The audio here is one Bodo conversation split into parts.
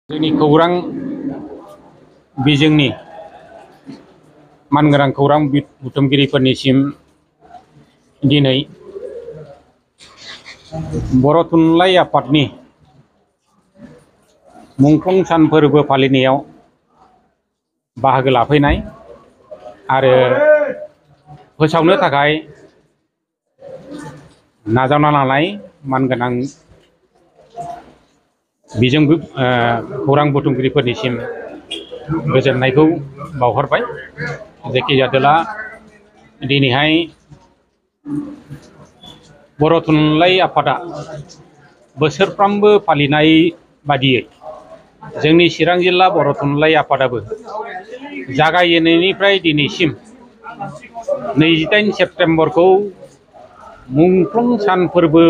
जोंनि खौरां बिजोंनि मानगोनां खौरां बुथुमगिरिफोरनिसिम दिनै बर' थुनलाइ आफादनि मुंख्लं सान फोरबो फालिनायाव बाहागो लाफैनाय आरो फोसावनो थाखाय नाजावना लानाय मानगोनां बिजों खौरां बुथुमगिरिफोरनिसिम गोजोननायखौ बावहरबाय। जेखि जादोला दिनैहाय बर' थुनलाइ आफादा बोसोरफ्रामबो फालिनाय बादियै जोंनि चिरां जिल्ला बर' थुनलाइ आफादाबो जागायजेननायनिफ्राय दिनैसिम 28 सेप्तेम्बरखौ मुंख्लं सान फोरबो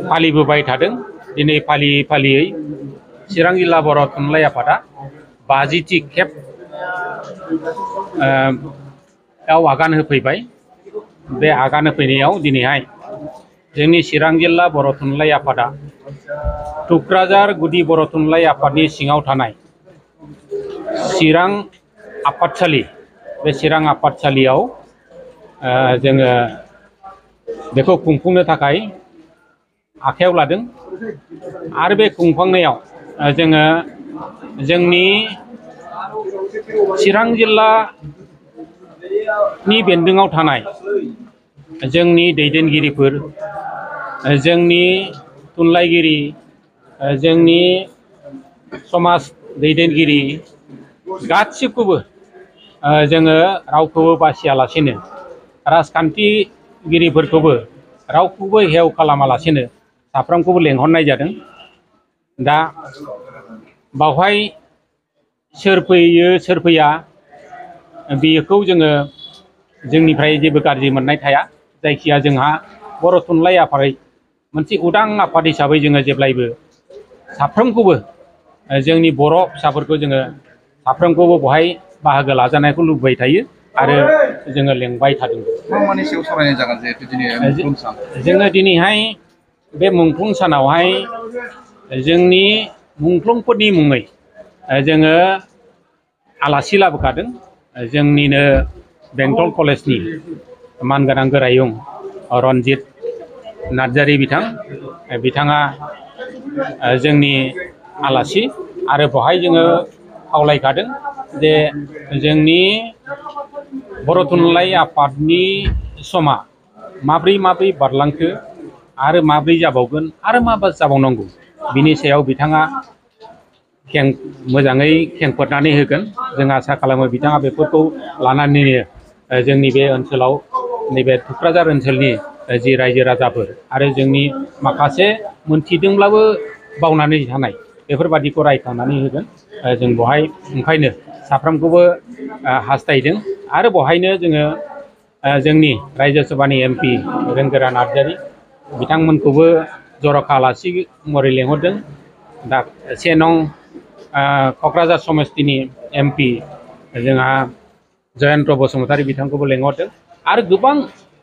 फालिबोबाय थादों। दिनै फालियै फालियै चिरां जिल्ला बर' थुनलाइ आफादा 50थि खेब आगान होफैबाय। बे आगान होफैनायाव दिनैहाय जोंनि चिरां जिल्ला बर' थुनलाइ आफादा टुक्राझार गुदि बर' थुनलाइ आफादनि सिङाव थानाय चिरां आफादसालि, बे चिरां आफादसालियाव जोङो बेखौ खुंफुंनो थाखाय आखायाव लादों। आरो बे खुंफुंनायाव जोङो जोंनि चिरां जिल्लानि बेन्दोङाव थानाय जोंनि दैदेनगिरिफोर, जोंनि थुनलाइगिरि, जोंनि समाज दैदेनगिरि गासिखौबो जोङो रावखौबो बासियालासेनो, राजखान्थिगिरिफोरखौबो रावखौबो हेव खालामालासेनो साफ्रोमखौबो लेंहरनाय जादों। दा बावहाय सोर फैयो सोर फैया बेखौ जोङो जोंनिफ्राय जेबो गाज्रि मोननाय थाया। जायखिया जोंहा बर' थुनलाइ आफादै मोनसे उदां आफाद हिसाबै जोङो जेब्लायबो साफ्रोमखौबो जोंनि बर' फिसाफोरखौ जोङो साफ्रोमखौबो बहाय बाहागो लाजानायखौ लुबैबाय थायो आरो जोङो लेंबाय थादों। मानि सायाव सावरायनाय जागोन जिहेतु दिनै मुंख्लं सान? जोङो दिनैहाय बे मुंख्लं सानावहाय जोंनि मुंख्लंफोरनि मुङै जोङो आलासि लाबोखादों। जोंनिनो बेंटल कलेजनि मानगोनां गोरायुं रनजित नार्जारि बिथाङा जोंनि आलासि। आरो बहाय जोङो खावलायखादों जे जोंनि बर' थुनलाइ आफादनि समा माब्रै बारलांखो आरो माब्रै जाबावगोन आरो मा जाबावनांगौ, बिनि सायाव बिथाङा मोजाङै खेंफोरनानै होगोन। जों आसा खालामो बिथाङा बेफोरखौ लानानैनो जोंनि बे ओनसोलाव, नैबे टुक्राझार ओनसोलनि जि रायजो राजाफोर आरो जोंनि माखासे मोनथिदोंब्लाबो बावनानै थानाय बेफोरबादिखौ रायखांनानै होगोन। जों बहाय ओंखायनो साफ्रोमखौबो हास्थायदों। आरो बहायनो जोङो जोंनि रायजो सभानि MP रोंगोरा नार्जारि बिथांमोनखौबो जर'खा आलासि महरै लेंहरदों। दा 1 नं क'क्राझार समस्तिनि MP जोंहा जयन्त बसुमतारी बिथांखौबो लेंहरदों। आरो गोबां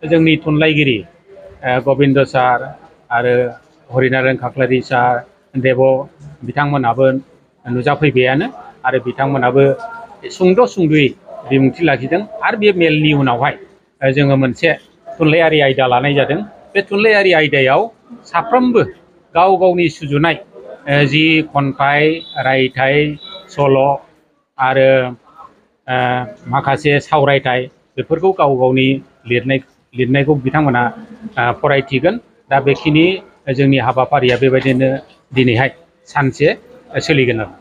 जोंनि थुनलाइगिरि गबिन्द सार आरो हरिनारायण खाख्लारि सार, देब बिथांमोनाबो नुजाफैबायानो। आरो बिथांमोनाबो सुंद'यै बिबुंथि लाखिदों। आरो बे मेलनि उनावहाय जोङो मोनसे थुनलाइयारि आयदा लानाय जादों। बे थुनलाइयारि आयदायाव साफ्रोमबो गाव गावनि सुजुनाय जि खन्थाइ, रायथाइ, सल' आरो माखासे सावरायथाय बेफोरखौ गाव गावनि लिरनायखौ बिथांमोना फरायथिगोन। दा बेखिनि जोंनि हाबाफारिया बेबायदिनो दिनैहाय सानसे सोलिगोन आरो।